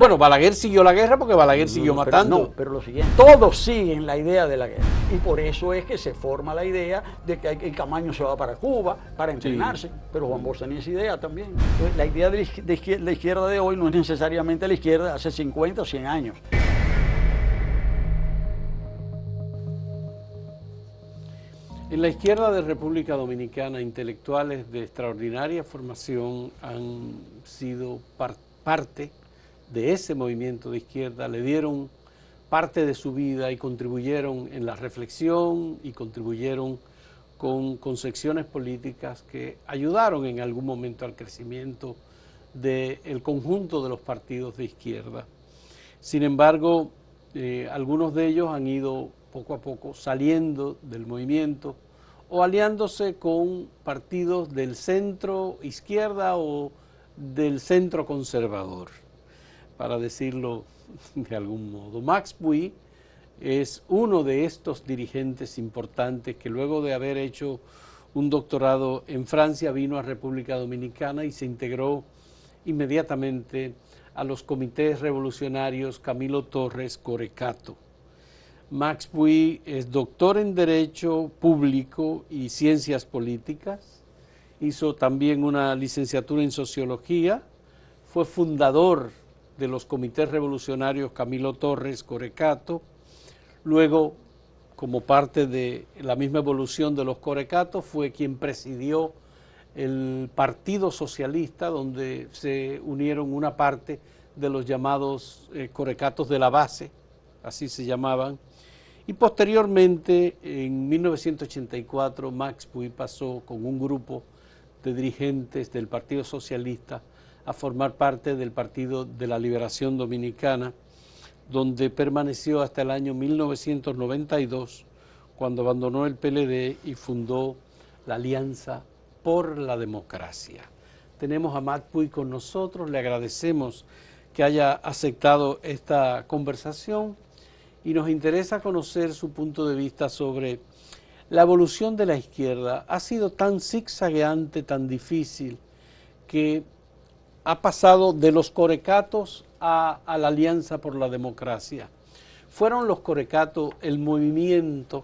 Bueno, Balaguer siguió la guerra porque Balaguer siguió matando. Pero lo siguiente, todos siguen la idea de la guerra. Y por eso es que se forma la idea de que el Camaño se va para Cuba para entrenarse. Sí. Pero Juan Bosch tenía esa idea también. Entonces, la idea de la izquierda de hoy no es necesariamente la izquierda de hace 50 o 100 años. En la izquierda de República Dominicana, intelectuales de extraordinaria formación han sido parte de ese movimiento de izquierda, le dieron parte de su vida y contribuyeron en la reflexión y contribuyeron con concepciones políticas que ayudaron en algún momento al crecimiento del conjunto de los partidos de izquierda. Sin embargo, algunos de ellos han ido poco a poco saliendo del movimiento o aliándose con partidos del centro izquierda o del centro conservador, para decirlo de algún modo. Max Bouy es uno de estos dirigentes importantes que luego de haber hecho un doctorado en Francia vino a República Dominicana y se integró inmediatamente a los comités revolucionarios Camilo Torres Corecato. Max Bouy es doctor en Derecho Público y Ciencias Políticas, hizo también una licenciatura en Sociología, fue fundador de los comités revolucionarios Camilo Torres Corecato, luego, como parte de la misma evolución de los Corecatos, fue quien presidió el Partido Socialista, donde se unieron una parte de los llamados Corecatos de la Base, así se llamaban, y posteriormente, en 1984, Max Bouy pasó con un grupo de dirigentes del Partido Socialista a formar parte del Partido de la Liberación Dominicana, donde permaneció hasta el año 1992, cuando abandonó el PLD y fundó la Alianza por la Democracia. Tenemos a Max Bouy con nosotros, le agradecemos que haya aceptado esta conversación y nos interesa conocer su punto de vista sobre la evolución de la izquierda. Ha sido tan zigzagueante, tan difícil, que ha pasado de los Corecatos a la Alianza por la Democracia. Fueron los Corecatos el movimiento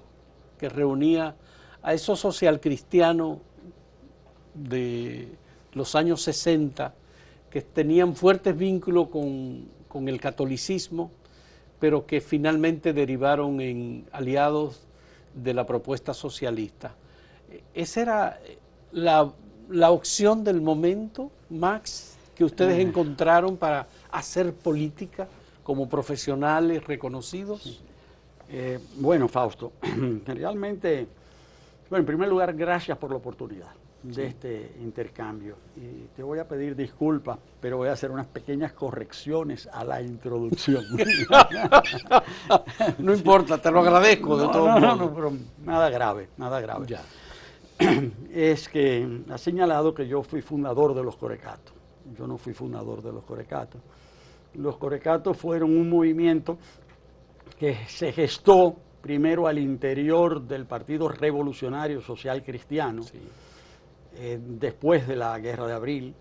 que reunía a esos socialcristianos de los años 60 que tenían fuertes vínculos con el catolicismo, pero que finalmente derivaron en aliados de la propuesta socialista. ¿Esa era la opción del momento, Max, que ustedes encontraron para hacer política como profesionales reconocidos? Bueno, Fausto, realmente, bueno, en primer lugar, gracias por la oportunidad de este intercambio. Y te voy a pedir disculpas, pero voy a hacer unas pequeñas correcciones a la introducción. No importa, te lo agradezco de todo modo. No, pero nada grave, nada grave. Ya. Es que ha señalado que yo fui fundador de los Corecatos. Yo no fui fundador de los Corecatos. Los Corecatos fueron un movimiento que se gestó primero al interior del Partido Revolucionario Social Cristiano, sí. Después de la Guerra de Abril,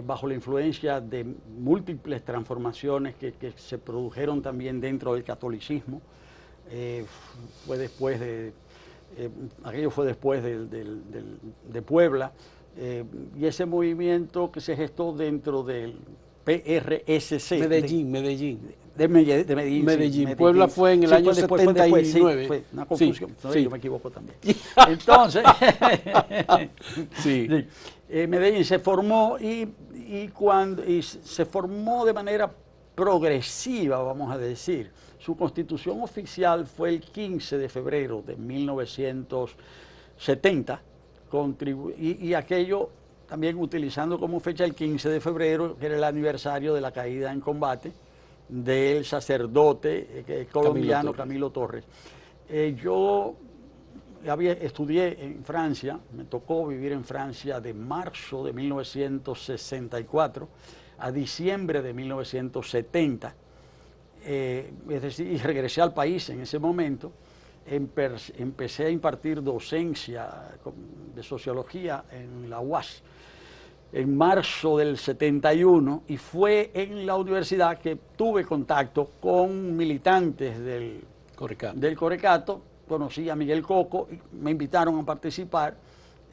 bajo la influencia de múltiples transformaciones que se produjeron también dentro del catolicismo. Fue después de, aquello fue después de Puebla, y ese movimiento que se gestó dentro del PRSC. Medellín. De Medellín. Sí, Puebla fue en el año 79. Fue una confusión, sí. Yo me equivoco también. Entonces, sí. Medellín se formó y se formó de manera progresiva, vamos a decir. Su constitución oficial fue el 15 de febrero de 1970, y aquello también utilizando como fecha el 15 de febrero, que era el aniversario de la caída en combate del sacerdote colombiano Camilo Torres. Yo estudié en Francia, me tocó vivir en Francia de marzo de 1964 a diciembre de 1970, es decir, y regresé al país en ese momento. Empecé a impartir docencia de sociología en la UAS. en marzo del 71 y fue en la universidad que tuve contacto con militantes del Corecato. Conocí a Miguel Coco, y me invitaron a participar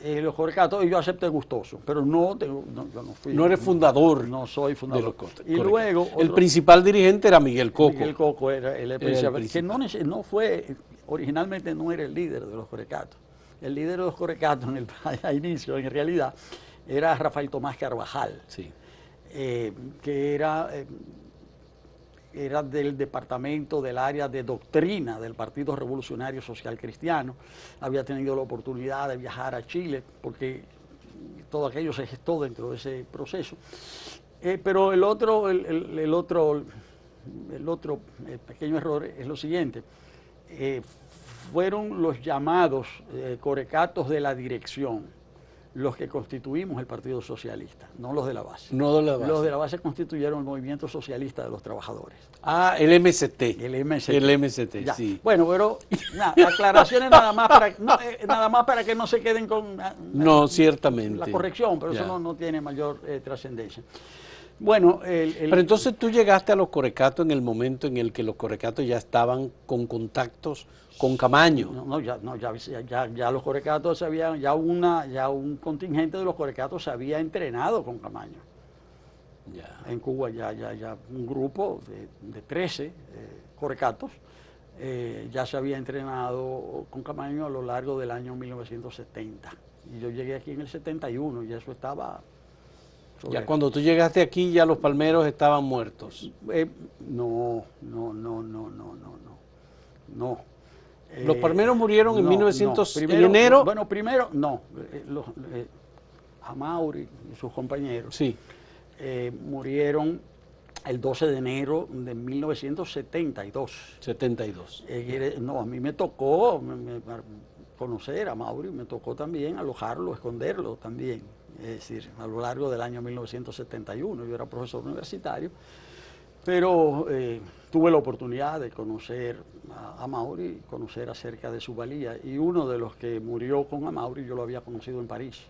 en los Corecatos y yo acepté gustoso, pero yo no fui. No eres fundador. No soy fundador. Y luego el principal dirigente era Miguel Coco. Miguel Coco era el principal, que no fue, originalmente no era el líder de los Corecatos. El líder de los Corecatos a inicio, en realidad, era Rafael Tomás Carvajal, sí. Que era del departamento del área de doctrina del Partido Revolucionario Social Cristiano. Había tenido la oportunidad de viajar a Chile porque todo aquello se gestó dentro de ese proceso. Pero el otro pequeño error es lo siguiente. Fueron los llamados corecatos de la dirección los que constituimos el Partido Socialista, no los de la base. No de la base. Los de la base constituyeron el Movimiento Socialista de los Trabajadores. Ah, el MST. El MST. El MST, ya. Sí. Bueno, pero aclaraciones nada más para que no se queden con no, ciertamente. La corrección, pero ya. Eso no tiene mayor trascendencia. Bueno, pero entonces tú llegaste a los Corecatos en el momento en el que los Corecatos ya estaban con contactos con Camaño. Ya los Corecatos ya un contingente de los Corecatos se había entrenado con Camaño. Ya. En Cuba ya un grupo de 13 Corecatos ya se había entrenado con Camaño a lo largo del año 1970. Y yo llegué aquí en el 71 y eso estaba... Ya cuando tú llegaste aquí ya los palmeros estaban muertos. No. Los palmeros murieron en 1900, primero, en enero. Bueno, primero, no. Amauri y sus compañeros sí. Murieron el 12 de enero de 1972. 72. No, a mí me tocó conocer a Amauri, me tocó también alojarlo, esconderlo también. Es decir, a lo largo del año 1971, yo era profesor universitario, pero tuve la oportunidad de conocer a Amauri, conocer acerca de su valía, y uno de los que murió con Amauri yo lo había conocido en París,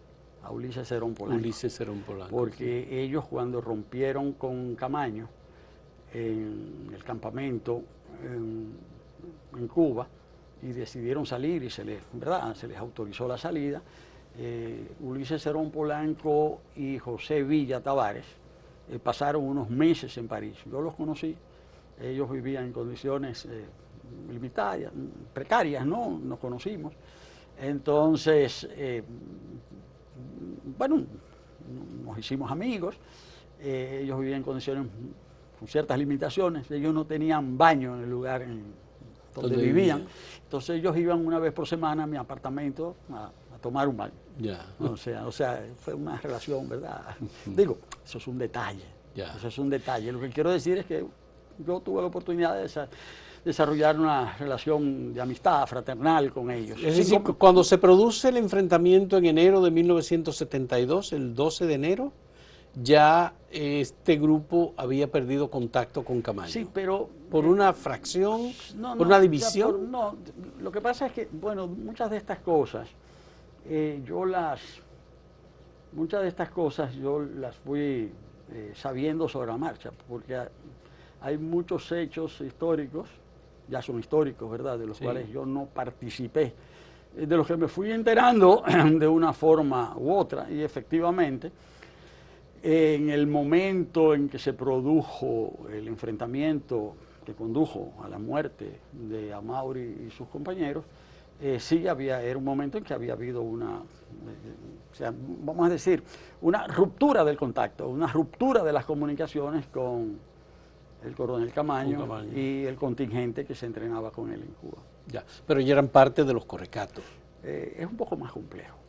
a Ulises Cerón Polanco. Ulises Cerón Polanco. Porque ellos cuando rompieron con Camaño en el campamento en Cuba y decidieron salir y se les autorizó la salida, Ulises Cerón Polanco y José Villa Tavares pasaron unos meses en París. Yo los conocí, ellos vivían en condiciones limitadas, precarias, ¿no? Nos conocimos. Entonces, bueno, nos hicimos amigos, ellos vivían en condiciones con ciertas limitaciones, ellos no tenían baño en el lugar donde vivían. Entonces ellos iban una vez por semana a mi apartamento a tomar un baño. Ya. O sea, fue una relación, ¿verdad? Digo, eso es un detalle. Ya. Eso es un detalle. Lo que quiero decir es que yo tuve la oportunidad de desarrollar una relación de amistad fraternal con ellos. Es decir, cuando se produce el enfrentamiento en enero de 1972, el 12 de enero, ya este grupo había perdido contacto con Camaño. Sí, pero... ¿Por una fracción? ¿Por una división? No, lo que pasa es que, bueno, muchas de estas cosas yo las fui sabiendo sobre la marcha, porque hay muchos hechos históricos, ya son históricos, ¿verdad?, de los cuales yo no participé, de los que me fui enterando de una forma u otra, y efectivamente, en el momento en que se produjo el enfrentamiento que condujo a la muerte de Amauri y sus compañeros, sí era un momento en que había habido vamos a decir, una ruptura del contacto, una ruptura de las comunicaciones con el coronel Camaño y el contingente que se entrenaba con él en Cuba. Ya, pero ya eran parte de los Corecatos. Es un poco más complejo.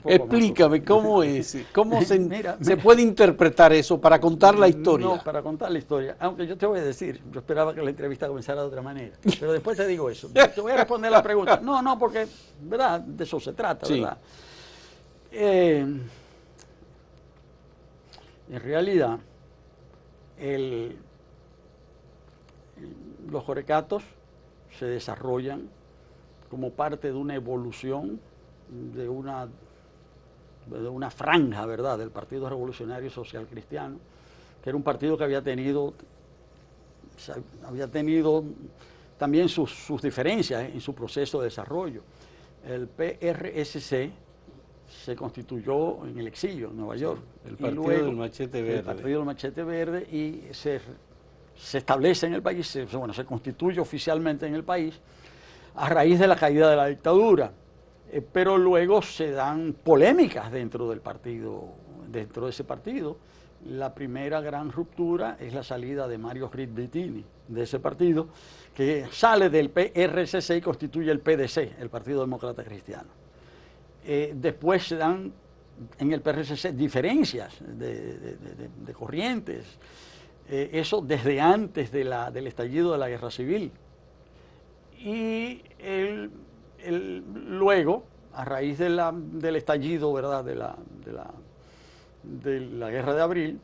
Explícame, ¿cómo es? ¿Cómo se puede interpretar eso para contar la historia? No, para contar la historia. Aunque yo te voy a decir, yo esperaba que la entrevista comenzara de otra manera. Pero después te digo eso. Te voy a responder la pregunta. No, porque, ¿verdad? De eso se trata, ¿verdad? En realidad, los Corecatos se desarrollan como parte de una evolución de una de una franja, ¿verdad?, del Partido Revolucionario Social Cristiano, que era un partido que había tenido también sus diferencias en su proceso de desarrollo. El PRSC se constituyó en el exilio, en Nueva York. El Partido del Machete Verde. El Partido del Machete Verde, y se establece en el país, se constituye oficialmente en el país a raíz de la caída de la dictadura. Pero luego se dan polémicas dentro del partido, dentro de ese partido. La primera gran ruptura es la salida de Mario Grit-Vittini de ese partido, que sale del PRCC y constituye el PDC, el Partido Demócrata Cristiano. Después se dan en el PRCC diferencias de corrientes, eso desde antes del estallido de la Guerra Civil. Y luego, a raíz del estallido, ¿verdad?, de la Guerra de Abril,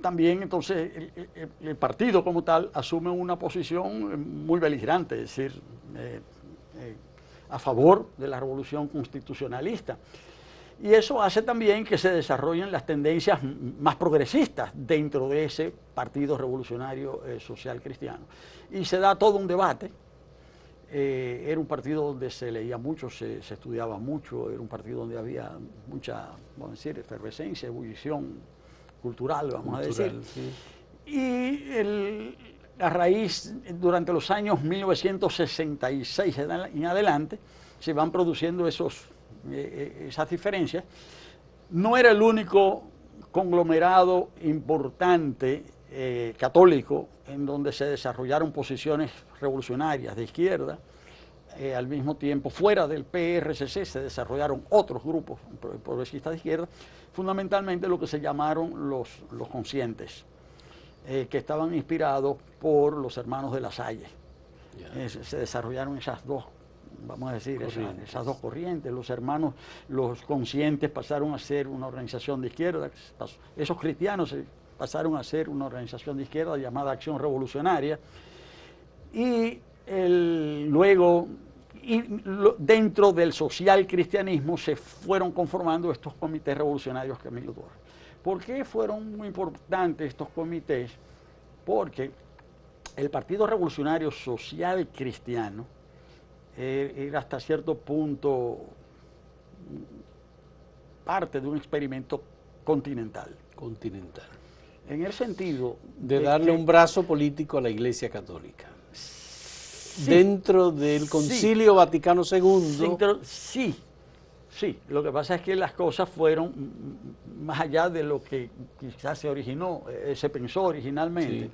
también entonces el partido como tal asume una posición muy beligerante, es decir, a favor de la revolución constitucionalista. Y eso hace también que se desarrollen las tendencias más progresistas dentro de ese Partido Revolucionario Social Cristiano. Y se da todo un debate. Era un partido donde se leía mucho, se estudiaba mucho, era un partido donde había mucha, vamos a decir, efervescencia, ebullición cultural, vamos a decir. Sí. Y a raíz, durante los años 1966 en adelante, se van produciendo esas diferencias. No era el único conglomerado importante católico en donde se desarrollaron posiciones revolucionarias de izquierda. Al mismo tiempo, fuera del PRCC se desarrollaron otros grupos progresistas de izquierda, fundamentalmente lo que se llamaron los conscientes, que estaban inspirados por los hermanos de La Salle. Se desarrollaron esas dos, vamos a decir, esas dos corrientes. Los conscientes pasaron a ser una organización de izquierda, esos cristianos pasaron a ser una organización de izquierda llamada Acción Revolucionaria, y luego dentro del social cristianismo se fueron conformando estos comités revolucionarios Camilo Torres. ¿Por qué fueron muy importantes estos comités? Porque el Partido Revolucionario Social Cristiano era hasta cierto punto parte de un experimento continental. En el sentido de darle un brazo político a la Iglesia Católica. Sí, dentro del Concilio Vaticano II. Sí. Lo que pasa es que las cosas fueron más allá de lo que quizás se pensó originalmente.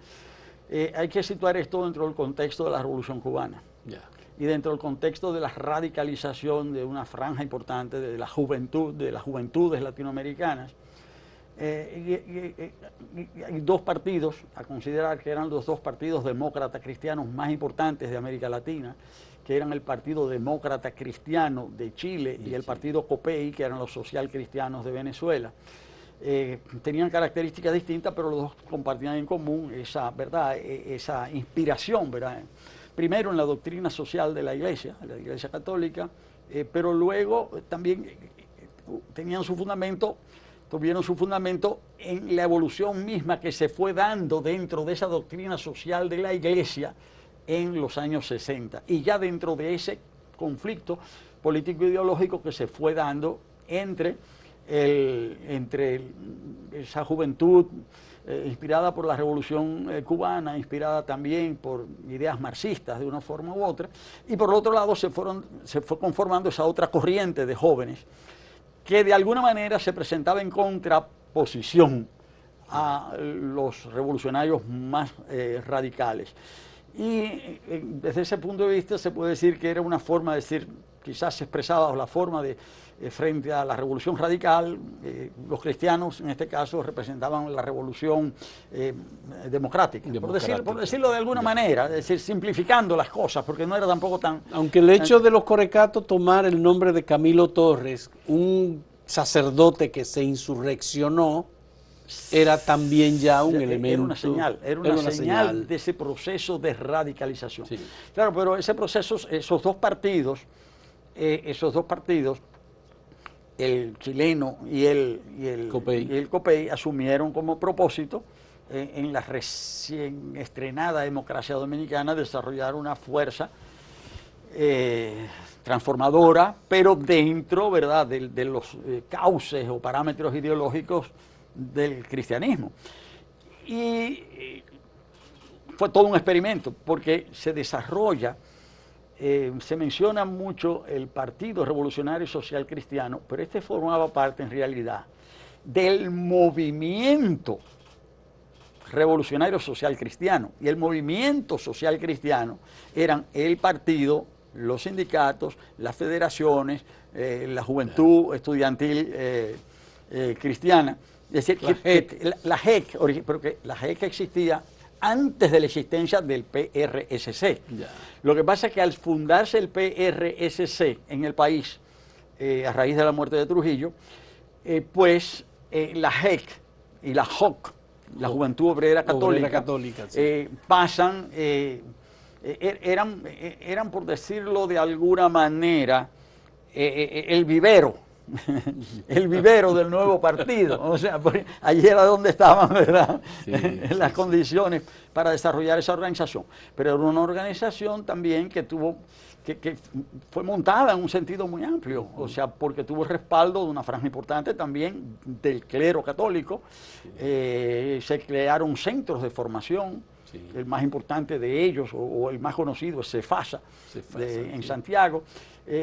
Sí. Hay que situar esto dentro del contexto de la Revolución Cubana. Y dentro del contexto de la radicalización de una franja importante de las juventudes latinoamericanas. Hay dos partidos a considerar que eran los dos partidos demócratas cristianos más importantes de América Latina, que eran el Partido Demócrata Cristiano de Chile y el Partido COPEI, que eran los social cristianos de Venezuela. Tenían características distintas, pero los dos compartían en común esa inspiración, ¿verdad? Primero en la doctrina social de la Iglesia Católica, pero luego también tuvieron su fundamento en la evolución misma que se fue dando dentro de esa doctrina social de la Iglesia en los años 60. Y ya dentro de ese conflicto político-ideológico que se fue dando entre esa juventud inspirada por la Revolución Cubana, inspirada también por ideas marxistas de una forma u otra, y por otro lado se fue conformando esa otra corriente de jóvenes que de alguna manera se presentaba en contraposición a los revolucionarios más radicales. Y desde ese punto de vista se puede decir que era una forma de decir, quizás se expresaba la forma de, frente a la revolución radical, los cristianos en este caso representaban la revolución democrática. Por decirlo de alguna manera, es decir, simplificando las cosas, porque no era tampoco tan... Aunque el hecho de los corecatos tomar el nombre de Camilo Torres, un sacerdote que se insurreccionó, era también ya un elemento. Era una señal de ese proceso de radicalización. Sí. Claro, pero ese proceso, esos dos partidos el chileno y el COPEI asumieron como propósito en la recién estrenada democracia dominicana desarrollar una fuerza transformadora, pero dentro, ¿verdad?, de los cauces o parámetros ideológicos del cristianismo. Y fue todo un experimento, porque se desarrolla, se menciona mucho el Partido Revolucionario Social Cristiano, pero este formaba parte en realidad del movimiento revolucionario social cristiano. Y el movimiento social cristiano eran el partido, los sindicatos, las federaciones, la juventud estudiantil cristiana. Es decir, la JEC, porque la JEC existía antes de la existencia del PRSC. Ya. Lo que pasa es que al fundarse el PRSC en el país, a raíz de la muerte de Trujillo, la JEC y la JOC, la Juventud Obrera Católica, sí, pasan, eran, por decirlo de alguna manera, el vivero del nuevo partido. O sea, allí era donde estaban, ¿verdad? Sí, las condiciones para desarrollar esa organización. Pero era una organización también que fue montada en un sentido muy amplio, o sea, porque tuvo el respaldo de una franja importante también del clero católico. Se crearon centros de formación. Sí. El más importante de ellos, o el más conocido, es Cefasa, en Santiago,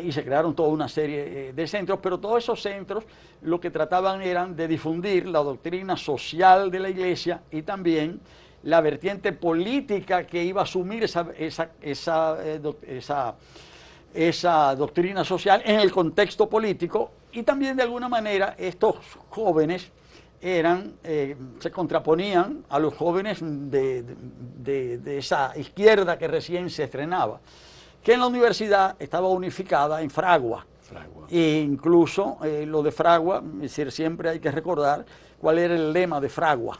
y se crearon toda una serie de centros, pero todos esos centros lo que trataban eran de difundir la doctrina social de la Iglesia y también la vertiente política que iba a asumir esa doctrina social en el contexto político, y también de alguna manera estos jóvenes se contraponían a los jóvenes de esa izquierda que recién se estrenaba, que en la universidad estaba unificada en Fragua. E incluso lo de Fragua, es decir, siempre hay que recordar cuál era el lema de Fragua.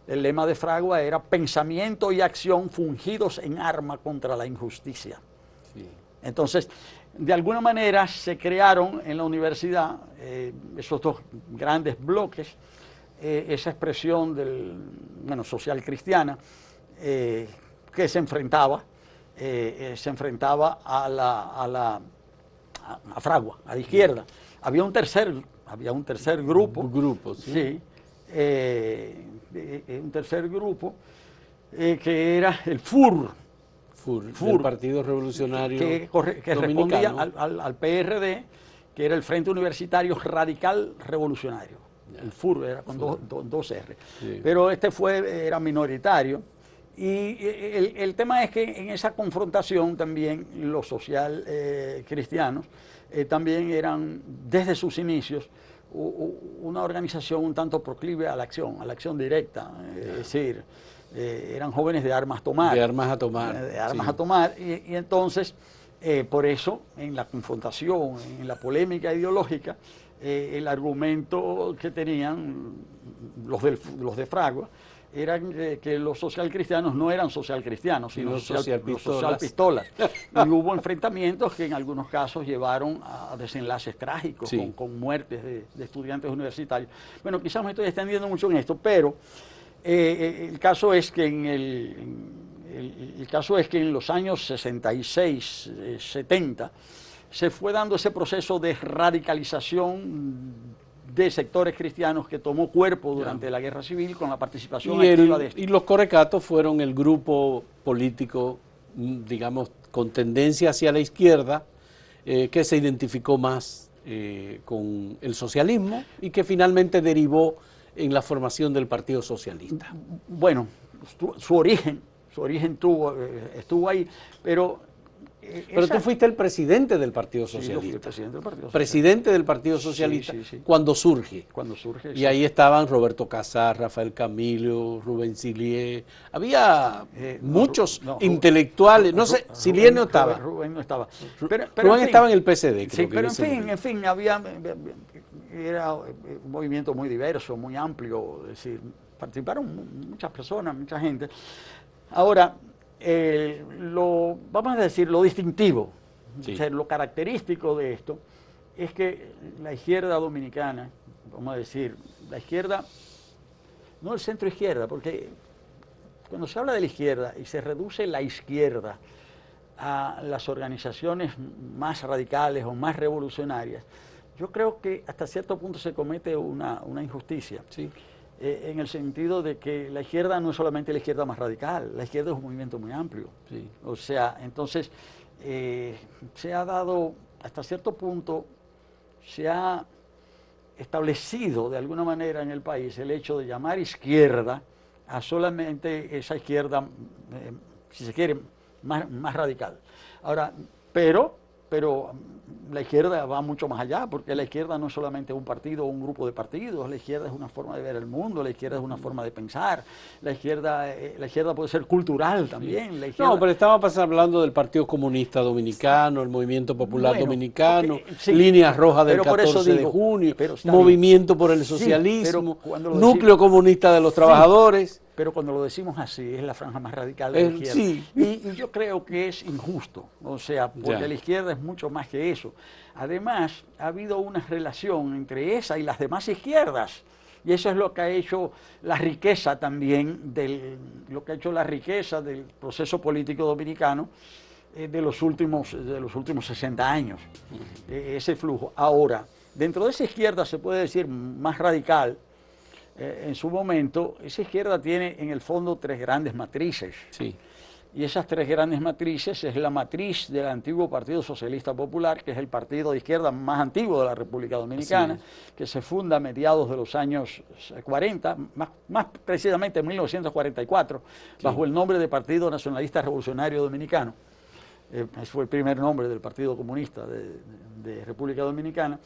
El lema de Fragua era pensamiento y acción fungidos en arma contra la injusticia. Sí. Entonces, de alguna manera se crearon en la universidad esos dos grandes bloques, esa expresión social cristiana, que se enfrentaba a Fragua, a la izquierda. Había un tercer grupo, sí, un tercer grupo que era el FUR, el Partido Revolucionario que respondía al PRD, que era el Frente Universitario Radical Revolucionario. El FUR era con dos R. Sí. Pero era minoritario. Y el tema es que en esa confrontación también los social cristianos también eran, desde sus inicios, una organización un tanto proclive a la acción directa. Es decir, eran jóvenes de armas tomar. De armas a tomar. A tomar. Y entonces, por eso, en la confrontación, en la polémica ideológica, el argumento que tenían los de Fragua eran que los socialcristianos no eran socialcristianos, sino los socialpistolas. Y hubo enfrentamientos que en algunos casos llevaron a desenlaces trágicos, sí, con muertes de estudiantes universitarios. Bueno, quizás me estoy extendiendo mucho en esto, pero el caso es que en los años 66, 70, se fue dando ese proceso de radicalización de sectores cristianos que tomó cuerpo durante la Guerra Civil con la participación activa de esto. Y los corecatos fueron el grupo político, digamos, con tendencia hacia la izquierda, que se identificó más con el socialismo y que finalmente derivó en la formación del Partido Socialista. Bueno, su origen estuvo ahí, pero tú fuiste el presidente del Partido Socialista. Sí, yo fui el presidente del Partido Socialista. Presidente del Partido Socialista, sí. Cuando surge. Y sí, ahí estaban Roberto Casar, Rafael Camilo, Rubén Silié. Había muchos intelectuales. No sé, Silié no estaba. Rubén no estaba. Pero Rubén estaba en el PCD. Sí, pero en fin, era un movimiento muy diverso, muy amplio. Es decir, participaron muchas personas, mucha gente. Ahora, vamos a decir, lo distintivo, sí, o sea, lo característico de esto, es que la izquierda dominicana, vamos a decir, la izquierda, no el centro izquierda, porque cuando se habla de la izquierda y se reduce la izquierda a las organizaciones más radicales o más revolucionarias, yo creo que hasta cierto punto se comete una injusticia. Sí. En el sentido de que la izquierda no es solamente la izquierda más radical, la izquierda es un movimiento muy amplio. Sí. O sea, entonces se ha dado, hasta cierto punto, se ha establecido de alguna manera en el país el hecho de llamar izquierda a solamente esa izquierda, si se quiere, más radical. Ahora, pero la izquierda va mucho más allá, porque la izquierda no es solamente un partido o un grupo de partidos, la izquierda es una forma de ver el mundo, la izquierda es una forma de pensar, la izquierda puede ser cultural también. La izquierda... No, pero estábamos hablando del Partido Comunista Dominicano, el Movimiento Popular Dominicano, okay, sí, Líneas Rojas del 14 de digo, junio, Movimiento por el Socialismo, Núcleo Comunista de los Trabajadores. Pero cuando lo decimos así, es la franja más radical de la izquierda. Sí. Y yo creo que es injusto, o sea, porque la izquierda es mucho más que eso. Además, ha habido una relación entre esa y las demás izquierdas. Y eso es lo que ha hecho la riqueza también, lo que ha hecho la riqueza del proceso político dominicano de los últimos 60 años, ese flujo. Ahora, dentro de esa izquierda se puede decir más radical, en su momento, esa izquierda tiene en el fondo tres grandes matrices. Sí. Y esas tres grandes matrices es la matriz del antiguo Partido Socialista Popular, que es el partido de izquierda más antiguo de la República Dominicana, que se funda a mediados de los años 40, más precisamente en 1944, bajo el nombre de Partido Nacionalista Revolucionario Dominicano. Ese fue el primer nombre del Partido Comunista de República Dominicana.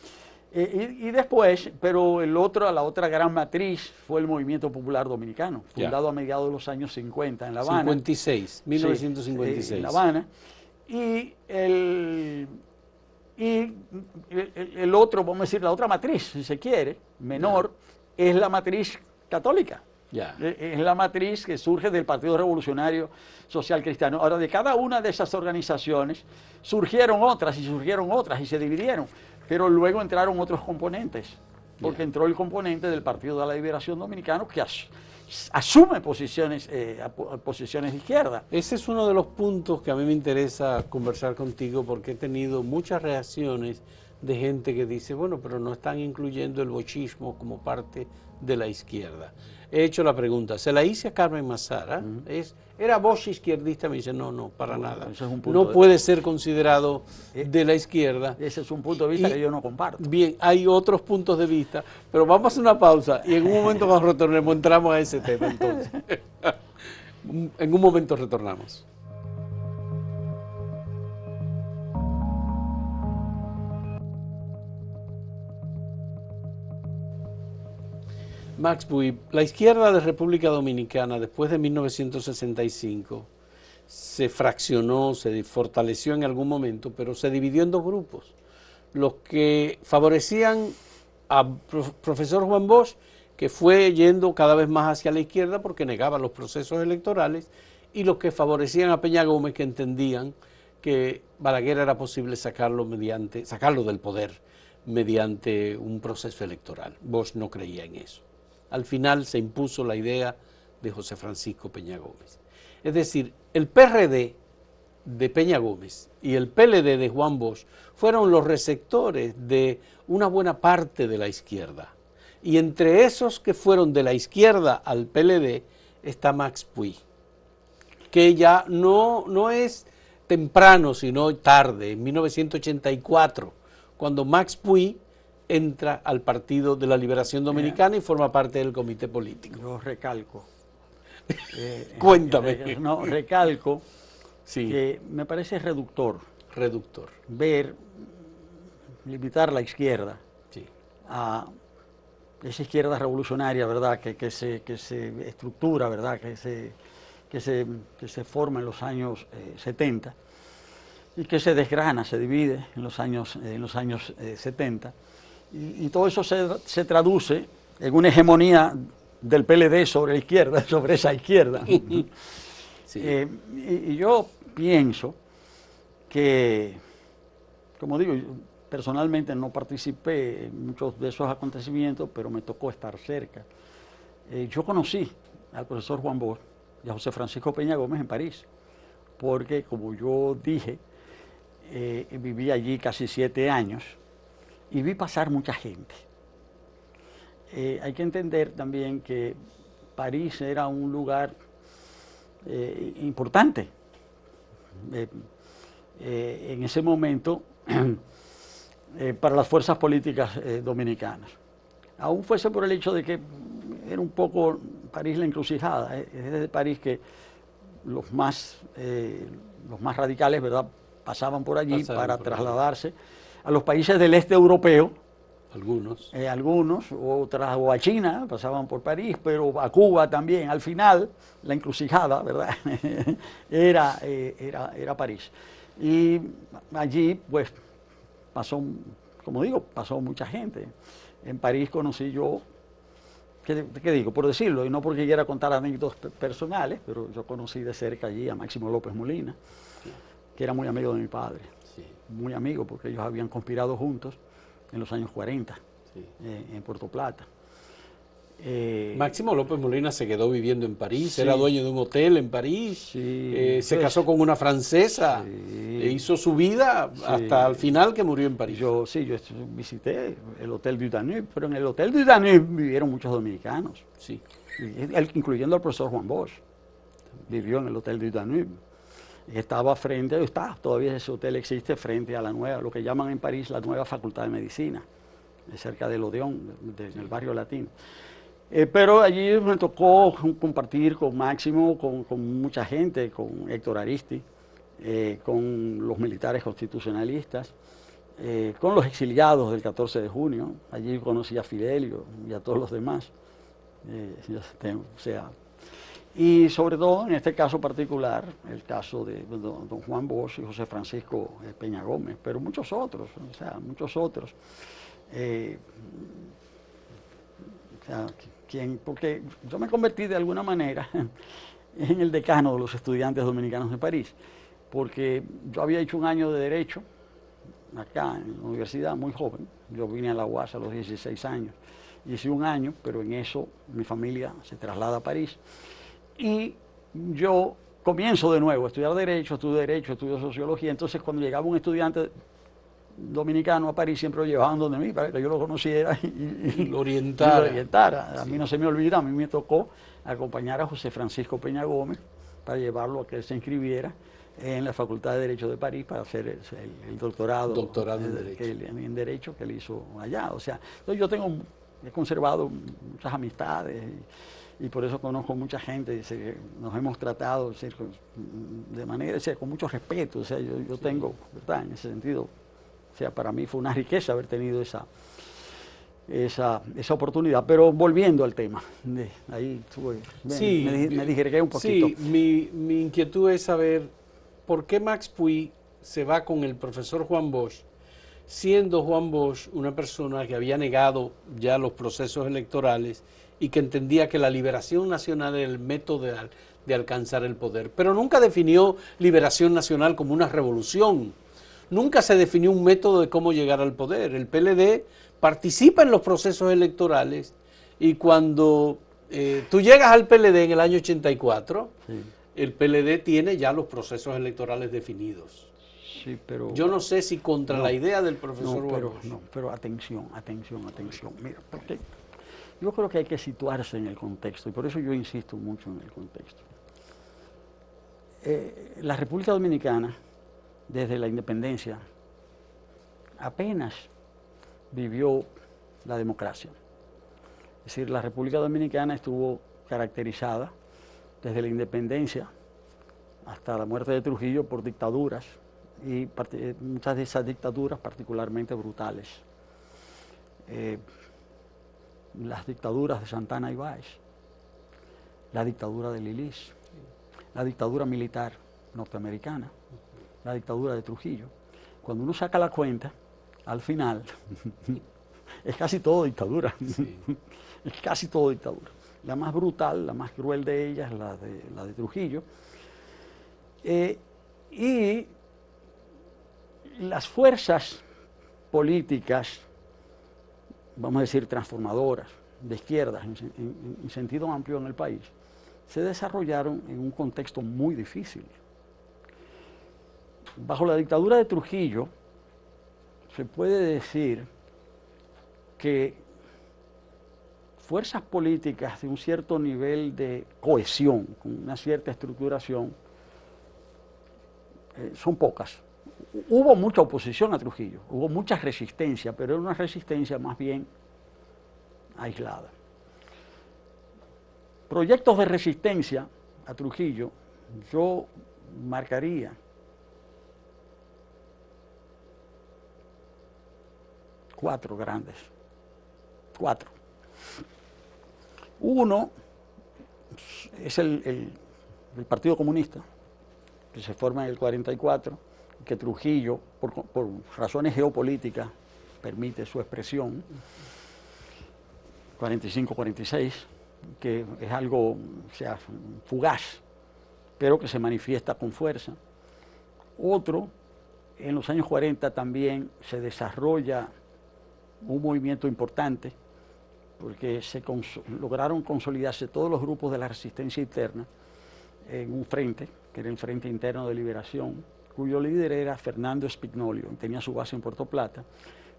Y después, pero la otra gran matriz fue el Movimiento Popular Dominicano, fundado a mediados de los años 50 en La Habana. 1956. En La Habana. Y el otro, vamos a decir, la otra matriz, si se quiere, menor, es la matriz católica. Es la matriz que surge del Partido Revolucionario Social Cristiano. Ahora, de cada una de esas organizaciones surgieron otras y se dividieron. Pero luego entraron otros componentes, porque entró el componente del Partido de la Liberación Dominicano que asume posiciones de izquierda. Ese es uno de los puntos que a mí me interesa conversar contigo, porque he tenido muchas reacciones de gente que dice, bueno, pero no están incluyendo el bochismo como parte de la izquierda. He hecho la pregunta, se la hice a Carmen Mazara, ¿era Bosch izquierdista? Me dice, no, para nada. No puede ser considerado de la izquierda. Ese es un punto de vista que yo no comparto. Bien, hay otros puntos de vista, pero vamos a hacer una pausa y en un momento cuando retornemos entramos a ese tema entonces. En un momento retornamos. Max Bui, la izquierda de República Dominicana después de 1965 se fraccionó, se fortaleció en algún momento, pero se dividió en dos grupos. Los que favorecían a profesor Juan Bosch, que fue yendo cada vez más hacia la izquierda porque negaba los procesos electorales, y los que favorecían a Peña Gómez, que entendían que Balaguer era posible sacarlo del poder mediante un proceso electoral. Bosch no creía en eso. Al final se impuso la idea de José Francisco Peña Gómez. Es decir, el PRD de Peña Gómez y el PLD de Juan Bosch fueron los receptores de una buena parte de la izquierda. Y entre esos que fueron de la izquierda al PLD está Max Bui, que ya no es temprano, sino tarde, en 1984, cuando Max Bui entra al Partido de la Liberación Dominicana y forma parte del comité político. Yo recalco. Cuéntame. Recalco que me parece reductor. Limitar la izquierda a esa izquierda revolucionaria, ¿verdad? Que se estructura, ¿verdad? Que se forma en los años 70 y que se desgrana, se divide en los años 70. Y todo eso se traduce en una hegemonía del PLD sobre la izquierda, sobre esa izquierda. Y yo pienso que, como digo, personalmente no participé en muchos de esos acontecimientos, pero me tocó estar cerca. Yo conocí al profesor Juan Bosch y a José Francisco Peña Gómez en París, porque como yo dije, viví allí casi 7 años y vi pasar mucha gente. Hay que entender también que París era un lugar importante en ese momento para las fuerzas políticas dominicanas. Aún fuese por el hecho de que era un poco París la encrucijada. Es desde París que los más radicales, ¿verdad?, pasaban por allí para trasladarse a los países del este europeo. Algunos, otras, o a China, pasaban por París, pero a Cuba también. Al final, la encrucijada, ¿verdad?, era París. Y allí, pues, pasó, como digo, pasó mucha gente. En París conocí yo, ¿qué digo? Por decirlo, y no porque quiera contar anécdotas personales, pero yo conocí de cerca allí a Máximo López Molina, que era muy amigo de mi padre. Muy amigo, porque ellos habían conspirado juntos en los años 40, en Puerto Plata. Máximo López Molina se quedó viviendo en París, era dueño de un hotel en París, se casó con una francesa, e hizo su vida hasta el final, que murió en París. Yo visité el Hotel du Danube, pero en el Hotel du Danube vivieron muchos dominicanos, incluyendo al profesor Juan Bosch. Vivió en el Hotel du Danube. Estaba todavía ese hotel existe frente a la nueva, lo que llaman en París la nueva Facultad de Medicina, cerca del Odeón, en el barrio latino. Pero allí me tocó compartir con Máximo, con mucha gente, con Héctor Aristi, con los militares constitucionalistas, con los exiliados del 14 de junio. Allí conocí a Fidelio y a todos los demás. Y sobre todo, en este caso particular, el caso de don Juan Bosch y José Francisco Peña Gómez, pero muchos otros, muchos otros. Porque yo me convertí de alguna manera en el decano de los estudiantes dominicanos de París, porque yo había hecho un año de Derecho acá en la universidad, muy joven. Yo vine a la UAS a los 16 años, hice un año, pero en eso mi familia se traslada a París. Y yo comienzo de nuevo a estudiar Derecho, estudio Sociología. Entonces, cuando llegaba un estudiante dominicano a París, siempre lo llevaban donde mí para que yo lo conociera y lo orientara. A mí no se me olvida, a mí me tocó acompañar a José Francisco Peña Gómez para llevarlo a que él se inscribiera en la Facultad de Derecho de París para hacer el doctorado en Derecho que él hizo allá. O sea, entonces he conservado muchas amistades y por eso conozco mucha gente. Nos hemos tratado de manera, con mucho respeto. O sea, yo tengo, ¿verdad?, en ese sentido. O sea, para mí fue una riqueza haber tenido esa oportunidad. Pero volviendo al tema, ahí me digrigué un poquito. Sí, mi inquietud es saber por qué Max Puig se va con el profesor Juan Bosch, siendo Juan Bosch una persona que había negado ya los procesos electorales y que entendía que la liberación nacional era el método de alcanzar el poder. Pero nunca definió liberación nacional como una revolución. Nunca se definió un método de cómo llegar al poder. El PLD participa en los procesos electorales y cuando tú llegas al PLD en el año 84, el PLD tiene ya los procesos electorales definidos. Sí, pero yo no sé si contra la idea del profesor pero atención. Mira, porque yo creo que hay que situarse en el contexto y por eso yo insisto mucho en el contexto. La República Dominicana, desde la independencia, apenas vivió la democracia. Es decir, la República Dominicana estuvo caracterizada desde la independencia hasta la muerte de Trujillo por dictaduras, y muchas de esas dictaduras particularmente brutales. Las dictaduras de Santana y Báez, la dictadura de Lilis, la dictadura militar norteamericana, la dictadura de Trujillo. Cuando uno saca la cuenta, al final, es casi todo dictadura. Sí. Es casi todo dictadura. La más brutal, la más cruel de ellas, la de Trujillo. Y las fuerzas políticas, vamos a decir, transformadoras, de izquierdas en sentido amplio en el país, se desarrollaron en un contexto muy difícil. Bajo la dictadura de Trujillo, se puede decir que fuerzas políticas de un cierto nivel de cohesión, con una cierta estructuración, son pocas. Hubo mucha oposición a Trujillo, hubo mucha resistencia, pero era una resistencia más bien aislada. Proyectos de resistencia a Trujillo, yo marcaría 4 grandes. 4. Uno es el Partido Comunista, que se forma en el 44, que Trujillo, por razones geopolíticas, permite su expresión, 45-46, que es algo, o sea, fugaz, pero que se manifiesta con fuerza. Otro, en los años 40 también se desarrolla un movimiento importante, porque lograron consolidarse todos los grupos de la resistencia interna en un frente, que era el Frente Interno de Liberación, cuyo líder era Fernando Spignolio, y tenía su base en Puerto Plata.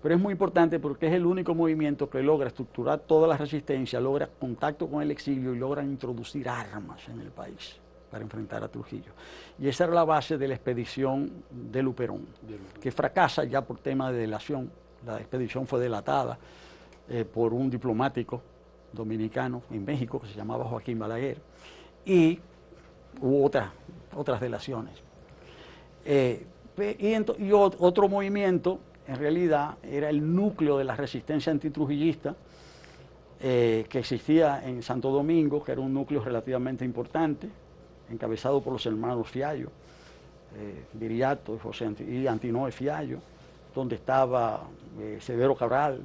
Pero es muy importante porque es el único movimiento que logra estructurar toda la resistencia, logra contacto con el exilio y logra introducir armas en el país para enfrentar a Trujillo. Y esa era la base de la expedición de Luperón, que fracasa ya por tema de delación. La expedición fue delatada por un diplomático dominicano en México que se llamaba Joaquín Balaguer, y hubo otras delaciones. Y otro movimiento, en realidad, era el núcleo de la resistencia antitrujillista que existía en Santo Domingo, que era un núcleo relativamente importante, encabezado por los hermanos Fiallo, Viriato y Antinoe Fiallo, donde estaba Severo Cabral.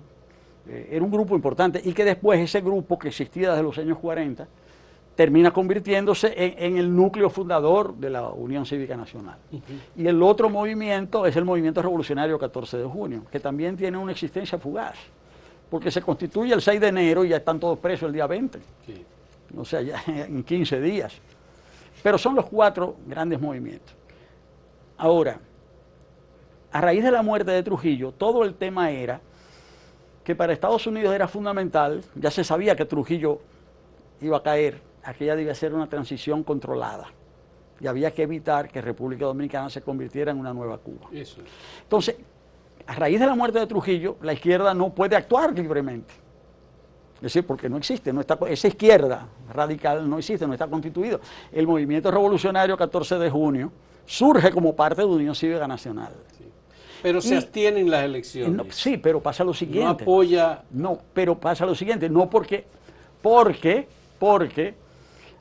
Era un grupo importante y que después ese grupo que existía desde los años 40 termina convirtiéndose en el núcleo fundador de la Unión Cívica Nacional. Y el otro movimiento es el Movimiento Revolucionario 14 de Junio, que también tiene una existencia fugaz, porque se constituye el 6 de enero y ya están todos presos el día 20, sí. O sea, ya en 15 días. Pero son los 4 grandes movimientos. Ahora, a raíz de la muerte de Trujillo, todo el tema era que para Estados Unidos era fundamental, ya se sabía que Trujillo iba a caer, aquella debía ser una transición controlada y había que evitar que República Dominicana se convirtiera en una nueva Cuba. Eso. Entonces, a raíz de la muerte de Trujillo, la izquierda no puede actuar libremente. Es decir, porque no existe, no está, esa izquierda radical no existe, no está constituido. El movimiento revolucionario 14 de junio surge como parte de la Unión Cívica Nacional. Sí. Pero se abstienen las elecciones. No, sí, pero pasa lo siguiente. No apoya. No, pero pasa lo siguiente, no porque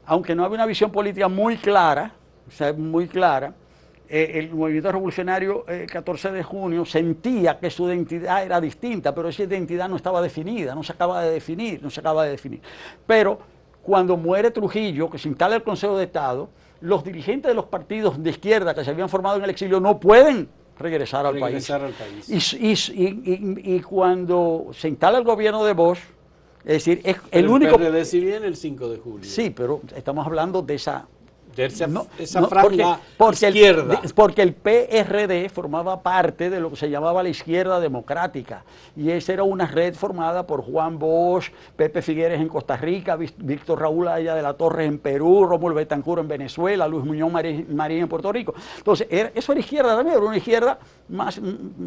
aunque no había una visión política muy clara, o sea, muy clara, el movimiento revolucionario 14 de junio sentía que su identidad era distinta, pero esa identidad no estaba definida, no se acaba de definir. Pero cuando muere Trujillo, que se instala el Consejo de Estado, los dirigentes de los partidos de izquierda que se habían formado en el exilio no pueden regresar al país. Y cuando se instala el gobierno de Bosch, es decir, es el único... El PRD sí viene el 5 de julio. Sí, pero estamos hablando de esa... esa franja izquierda. Porque el PRD formaba parte de lo que se llamaba la izquierda democrática, y esa era una red formada por Juan Bosch, Pepe Figueres en Costa Rica, Víctor Raúl Aya de la Torre en Perú, Rómulo Betancourt en Venezuela, Luis Muñoz Marín en Puerto Rico. Entonces, eso era izquierda también, era una izquierda más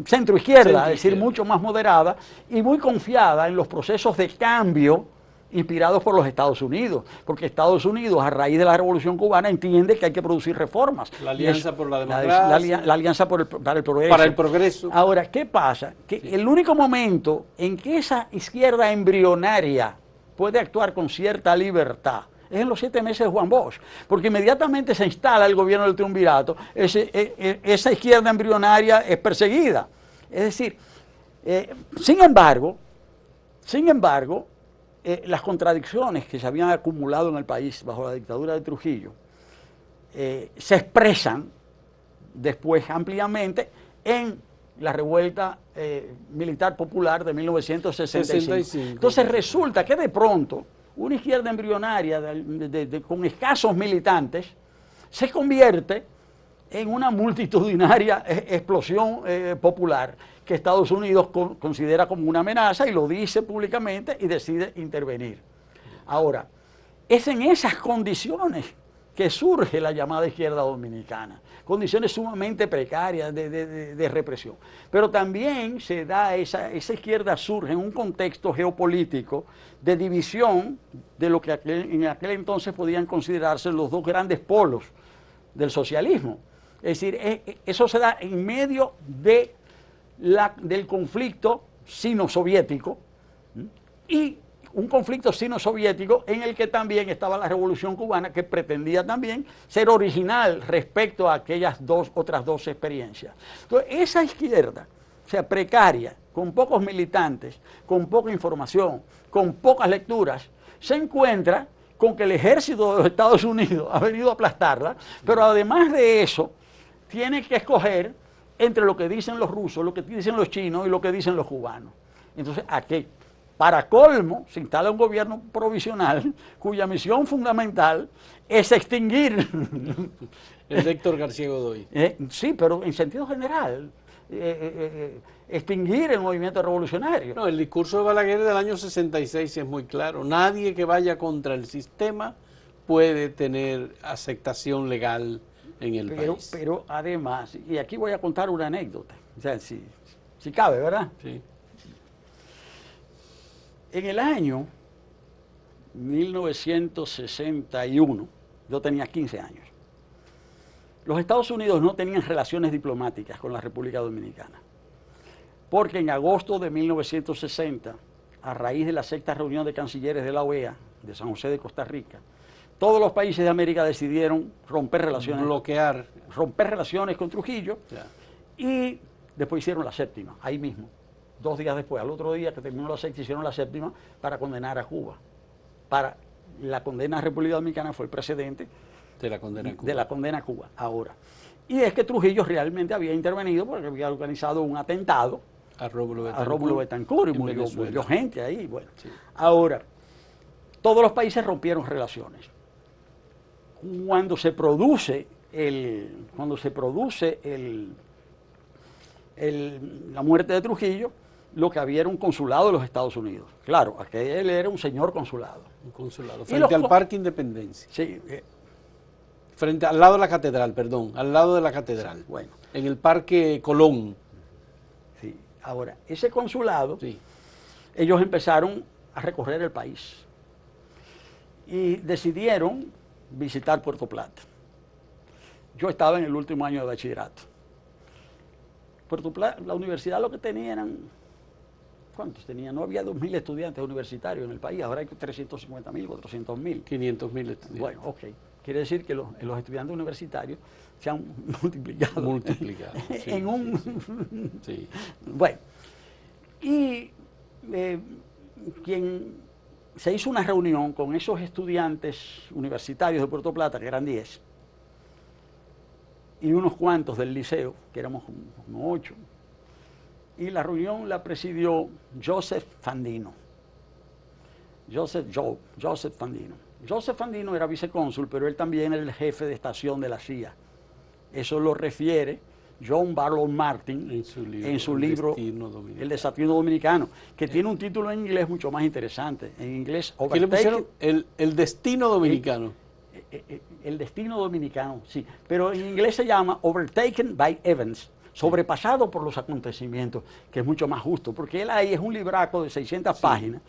centro-izquierda, es decir, mucho más moderada y muy confiada en los procesos de cambio inspirados por los Estados Unidos, porque Estados Unidos, a raíz de la Revolución Cubana, entiende que hay que producir reformas. La Alianza por la Democracia. La Alianza para el Progreso. Para el Progreso. Ahora, ¿qué pasa? Que el único momento en que esa izquierda embrionaria puede actuar con cierta libertad es en los 7 meses de Juan Bosch, porque inmediatamente se instala el gobierno del triunvirato, esa izquierda embrionaria es perseguida. Es decir, sin embargo, las contradicciones que se habían acumulado en el país bajo la dictadura de Trujillo se expresan después ampliamente en la revuelta militar popular de 1965. 65. Entonces resulta que de pronto una izquierda embrionaria con escasos militantes se convierte en una multitudinaria explosión popular que Estados Unidos considera como una amenaza y lo dice públicamente y decide intervenir. Ahora, es en esas condiciones que surge la llamada izquierda dominicana, condiciones sumamente precarias de represión. Pero también se da esa izquierda surge en un contexto geopolítico de división de lo que en aquel entonces podían considerarse los dos grandes polos del socialismo. Es decir, eso se da en medio del conflicto sino-soviético y un conflicto sino-soviético en el que también estaba la Revolución Cubana, que pretendía también ser original respecto a aquellas otras dos experiencias. Entonces, esa izquierda, o sea, precaria, con pocos militantes, con poca información, con pocas lecturas, se encuentra con que el ejército de los Estados Unidos ha venido a aplastarla, pero además de eso, tiene que escoger entre lo que dicen los rusos, lo que dicen los chinos y lo que dicen los cubanos. Entonces, aquí, para colmo, se instala un gobierno provisional cuya misión fundamental es extinguir. El de Héctor García Godoy. Sí, pero en sentido general, extinguir el movimiento revolucionario. No, el discurso de Balaguer del año 66 es muy claro. Nadie que vaya contra el sistema puede tener aceptación legal en el país. Pero además, y aquí voy a contar una anécdota, o sea, si cabe, ¿verdad? Sí. En el año 1961, yo tenía 15 años, los Estados Unidos no tenían relaciones diplomáticas con la República Dominicana, porque en agosto de 1960, a raíz de la sexta reunión de cancilleres de la OEA, de San José de Costa Rica, todos los países de América decidieron romper relaciones con Trujillo, ya. Y después hicieron la séptima, ahí mismo. 2 días después, al otro día que terminó la sexta, hicieron la séptima para condenar a Cuba. La condena a República Dominicana fue el precedente de la condena a Cuba. De la condena a Cuba, ahora. Y es que Trujillo realmente había intervenido porque había organizado un atentado a Rómulo Betancourt y murió gente ahí. Bueno. Sí. Ahora, todos los países rompieron relaciones. Cuando se produce la muerte de Trujillo, lo que había era un consulado de los Estados Unidos. Claro, aquel era un señor consulado. Un consulado, frente al Parque Independencia. Sí. Al lado de la catedral, perdón, al lado de la catedral. Sí, bueno. En el Parque Colón. Sí. Ahora, ese consulado, sí, ellos empezaron a recorrer el país y decidieron visitar Puerto Plata. Yo estaba en el último año de bachillerato. Puerto Plata, la universidad lo que tenía eran, ¿cuántos tenía? No había 2.000 estudiantes universitarios en el país, ahora hay 350.000, 400.000. 500.000 estudiantes. Bueno, ok. Quiere decir que los estudiantes universitarios se han multiplicado. Sí, en un... Sí. Bueno, y se hizo una reunión con esos estudiantes universitarios de Puerto Plata, que eran 10, y unos cuantos del liceo, que éramos como 8. Y la reunión la presidió Joseph Fandino. Joseph Fandino. Joseph Fandino era vicecónsul, pero él también era el jefe de estación de la CIA. Eso lo refiere John Barlow Martin en su libro El Destino Dominicano, que tiene un título en inglés mucho más interesante. En inglés, ¿qué le pusieron? El Destino Dominicano. El Destino Dominicano, sí. Pero en inglés se llama Overtaken by Events, sobrepasado por los acontecimientos, que es mucho más justo, porque él ahí es un libraco de 600 páginas,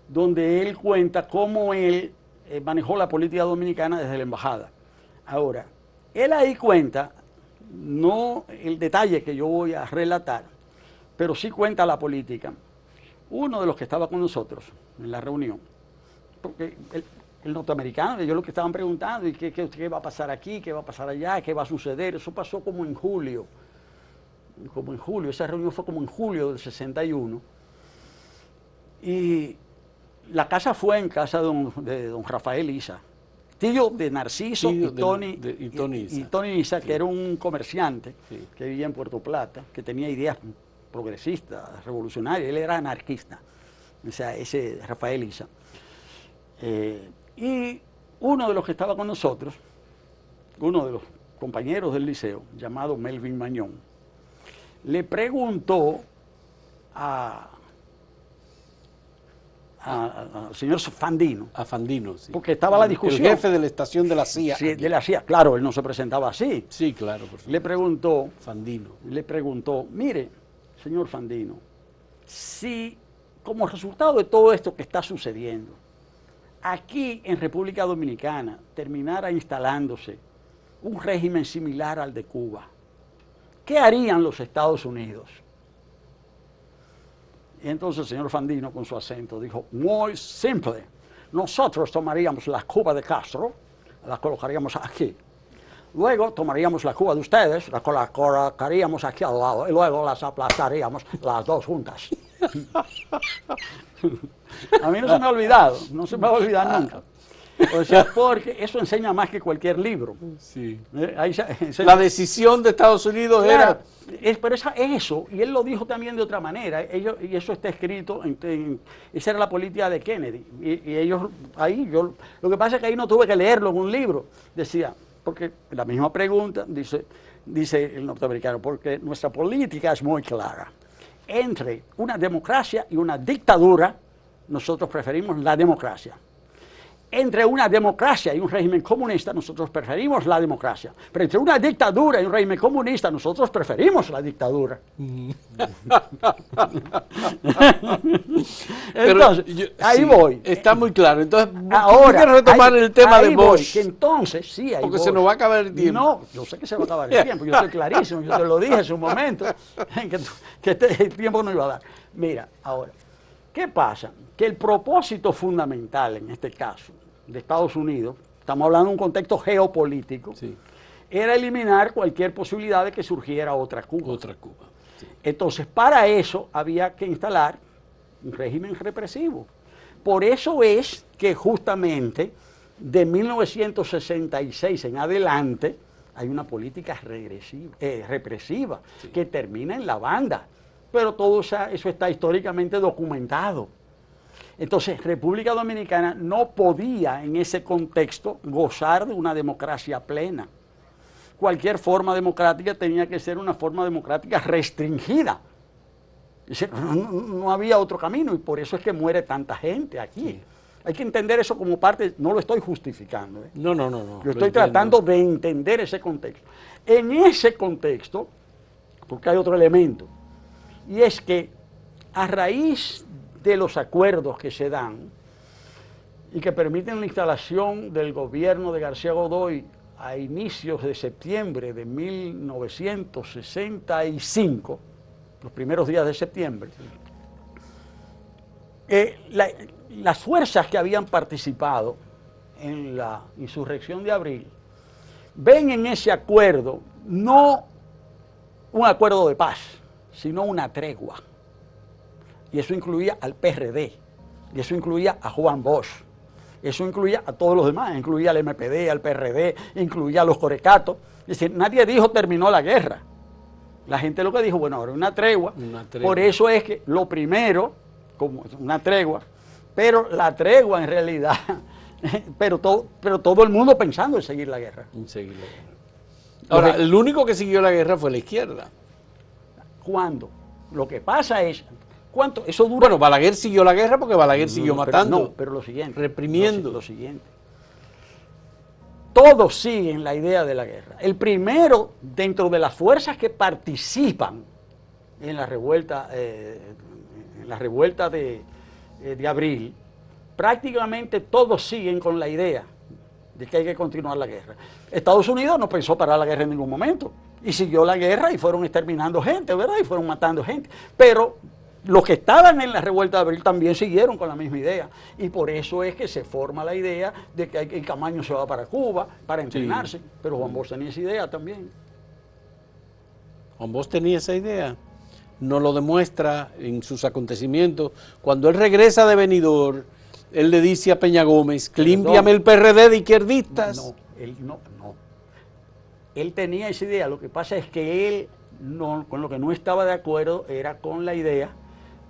donde él cuenta cómo él manejó la política dominicana desde la embajada. Ahora, él ahí cuenta, no el detalle que yo voy a relatar, pero sí cuenta la política. Uno de los que estaba con nosotros en la reunión, porque el norteamericano, ellos lo que estaban preguntando, ¿y qué va a pasar aquí? ¿Qué va a pasar allá? ¿Qué va a suceder? Eso pasó como en julio. Esa reunión fue como en julio del 61. Y la casa fue en casa de don Rafael Isa, tío de Narciso Tío y Tony, y Tony Isa. y Tony Isa, que era un comerciante Sí. que vivía en Puerto Plata, que tenía ideas progresistas, revolucionarias, él era anarquista, o sea, ese Rafael Isa. Y uno de los que estaba con nosotros, uno de los compañeros del liceo, llamado Melvin Mañón, le preguntó al señor Fandino, A Fandino, sí. porque estaba la discusión. El jefe de la estación de la CIA. Sí, aquí. de la CIA, claro, él no se presentaba así. Sí, claro, por Le supuesto. preguntó, Fandino. mire, señor Fandino, si como resultado de todo esto que está sucediendo, aquí en República Dominicana terminara instalándose un régimen similar al de Cuba, ¿qué harían los Estados Unidos? Y entonces el señor Fandino, con su acento, dijo, muy simple, nosotros tomaríamos la Cuba de Castro, la colocaríamos aquí, luego tomaríamos la Cuba de ustedes, la colocaríamos aquí al lado, y luego las aplastaríamos las dos juntas. A mí no se me ha olvidado, no se me va a olvidar nunca. O sea, porque eso enseña más que cualquier libro. Sí. Ahí se La decisión de Estados Unidos claro, era... pero eso, y él lo dijo también de otra manera, y eso está escrito, esa era la política de Kennedy, y ellos, ahí yo, lo que pasa es que ahí no tuve que leerlo en un libro, decía, porque la misma pregunta, dice el norteamericano, porque nuestra política es muy clara, entre una democracia y una dictadura, nosotros preferimos la democracia. Entre una democracia y un régimen comunista, nosotros preferimos la democracia. Pero entre una dictadura y un régimen comunista, nosotros preferimos la dictadura. Entonces, ahí sí, voy. Está muy claro. Entonces, Ahora, quiero retomar el tema de voy, Bosch. que entonces, sí, ahí Porque voy. se nos va a acabar el tiempo. No, yo sé que se va a acabar el tiempo, yo estoy clarísimo, yo te lo dije hace un momento, que el tiempo no iba a dar. Mira, ahora, ¿qué pasa? Que el propósito fundamental en este caso de Estados Unidos, estamos hablando de un contexto geopolítico, Sí. era eliminar cualquier posibilidad de que surgiera otra Cuba. Otra Cuba. Sí. Entonces, para eso había que instalar un régimen represivo. Por eso es que justamente de 1966 en adelante hay una política represiva Sí. que termina en la banda. Pero todo eso está históricamente documentado. Entonces, República Dominicana no podía en ese contexto gozar de una democracia plena. Cualquier forma democrática tenía que ser una forma democrática restringida. Es decir, no había otro camino y por eso es que muere tanta gente aquí. Sí. Hay que entender eso como parte, no lo estoy justificando. No. Yo estoy tratando de entender ese contexto. En ese contexto, porque hay otro elemento, y es que a raíz de los acuerdos que se dan y que permiten la instalación del gobierno de García Godoy a inicios de septiembre de 1965, los primeros días de septiembre, las fuerzas que habían participado en la insurrección de abril ven en ese acuerdo no un acuerdo de paz, sino una tregua. Y eso incluía al PRD, y eso incluía a Juan Bosch, eso incluía a todos los demás, incluía al MPD, al PRD, incluía a los corecatos. Es decir, nadie dijo terminó la guerra. La gente lo que dijo, bueno, ahora una tregua. Por eso es que lo primero, como una tregua, pero la tregua en realidad, pero todo el mundo pensando en seguir la guerra. Seguir la guerra. Ahora, el único que siguió la guerra fue la izquierda. ¿Cuándo? Lo que pasa es, ¿cuánto? Eso dura. Bueno, Balaguer siguió la guerra porque Balaguer siguió matando. Pero lo siguiente. Reprimiendo. Lo siguiente. Todos siguen la idea de la guerra. El primero, dentro de las fuerzas que participan en la revuelta, de abril, prácticamente todos siguen con la idea de que hay que continuar la guerra. Estados Unidos no pensó parar la guerra en ningún momento y siguió la guerra y fueron exterminando gente, ¿verdad? Y fueron matando gente. Pero los que estaban en la revuelta de abril también siguieron con la misma idea. Y por eso es que se forma la idea de que el Camaño se va para Cuba para entrenarse. Sí. Pero Juan Bosch tenía esa idea también. Juan Bosch tenía esa idea. Nos lo demuestra en sus acontecimientos. Cuando él regresa de Benidorm Él le dice a Peña Gómez, límpiame el PRD de izquierdistas. No, él no. Él tenía esa idea, lo que pasa es que él no, con lo que no estaba de acuerdo era con la idea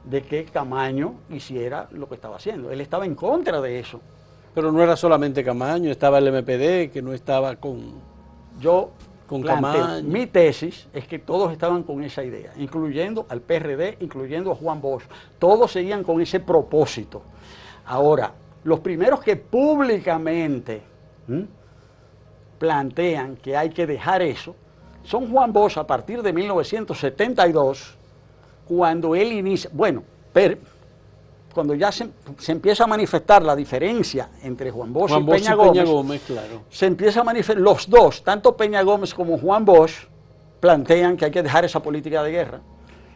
de que Camaño hiciera lo que estaba haciendo. Él estaba en contra de eso. Pero no era solamente Camaño, estaba el MPD, que no estaba con Camaño. Mi tesis es que todos estaban con esa idea, incluyendo al PRD, incluyendo a Juan Bosch. Todos seguían con ese propósito. Ahora, los primeros que públicamente plantean que hay que dejar eso son Juan Bosch a partir de 1972, cuando él inicia, cuando ya se empieza a manifestar la diferencia entre Juan Bosch y Peña Gómez, claro. Se empieza a manifestar, los dos, tanto Peña Gómez como Juan Bosch, plantean que hay que dejar esa política de guerra.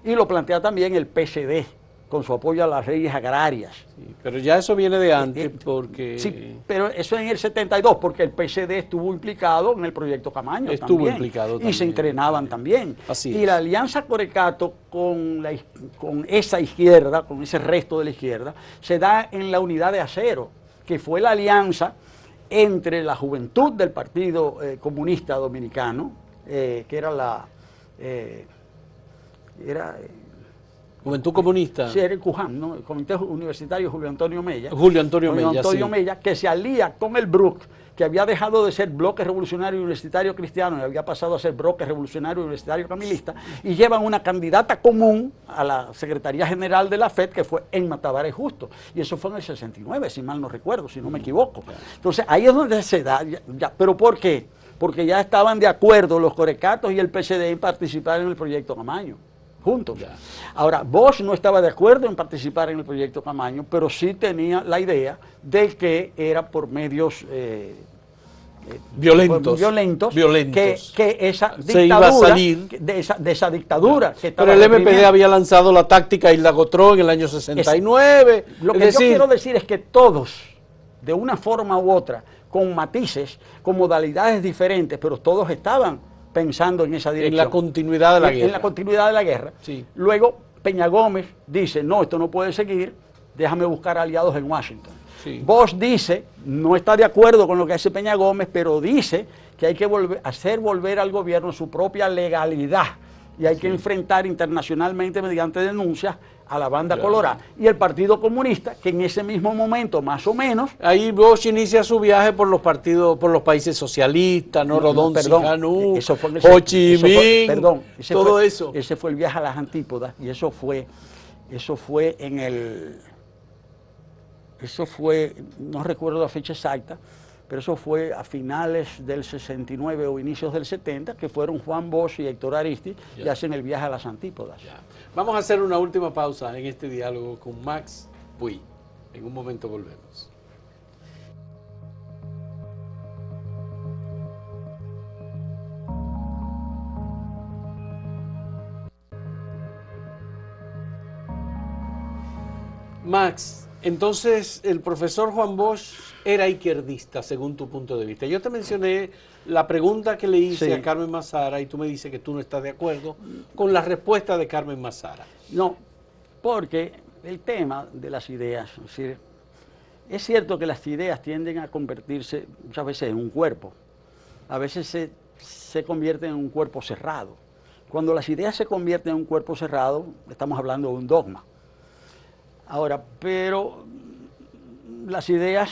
Y lo plantea también el PSD, con su apoyo a las leyes agrarias. Sí, pero ya eso viene de antes, porque... Sí, pero eso en el 72, porque el PSD estuvo implicado en el proyecto Camaño implicado también. Y se entrenaban también. Así y es. la alianza Corecato con esa izquierda, con ese resto de la izquierda, se da en la Unidad de Acero, que fue la alianza entre la juventud del Partido Comunista Dominicano, que era la... Juventud Comunista. Sí, era el CUJAM, ¿no? El Comité Universitario Julio Antonio Mella. Julio Antonio Mella, que se alía con el BRUC, que había dejado de ser Bloque Revolucionario Universitario Cristiano y había pasado a ser Bloque Revolucionario Universitario Camilista, y llevan una candidata común a la Secretaría General de la FED, que fue Emma Tavares Justo. Y eso fue en el 69, si mal no recuerdo, si no me equivoco. Entonces, ahí es donde se da. ¿Pero por qué? Porque ya estaban de acuerdo los Corecatos y el PSD en participar en el proyecto Camaño. Juntos. Ahora, Bosch no estaba de acuerdo en participar en el proyecto Camaño, pero sí tenía la idea de que era por medios violentos que esa dictadura, se iba a salir de esa dictadura que estaba pero el MPD había lanzado la táctica Isla Gotró en el año 69. Lo que yo quiero decir es que todos, de una forma u otra, con matices, con modalidades diferentes, pero todos estaban pensando en esa dirección. En la continuidad de la guerra. En la continuidad de la guerra. Sí. Luego, Peña Gómez dice, no, esto no puede seguir, déjame buscar aliados en Washington. Sí. Bosch dice, no está de acuerdo con lo que hace Peña Gómez, pero dice que hay que hacer volver al gobierno su propia legalidad y hay que enfrentar internacionalmente mediante denuncias a la banda colorada. Y el Partido Comunista, que en ese mismo momento, más o menos... Ahí Bosch inicia su viaje por los partidos, por los países socialistas, ¿no? Rodón, Sihanouk, Ho Chi Minh, todo eso. Ese fue el viaje a las antípodas y eso fue no recuerdo la fecha exacta, pero eso fue a finales del 69 o inicios del 70, que fueron Juan Bosch y Héctor Aristides y hacen el viaje a las antípodas. Vamos a hacer una última pausa en este diálogo con Max Puy. En un momento volvemos. Max, entonces el profesor Juan Bosch era izquierdista, según tu punto de vista. Yo te mencioné la pregunta que le hice a Carmen Mazara y tú me dices que tú no estás de acuerdo con la respuesta de Carmen Mazara. No, porque el tema de las ideas, es decir, es cierto que las ideas tienden a convertirse muchas veces en un cuerpo. A veces se convierten en un cuerpo cerrado. Cuando las ideas se convierten en un cuerpo cerrado, estamos hablando de un dogma. Ahora, pero las ideas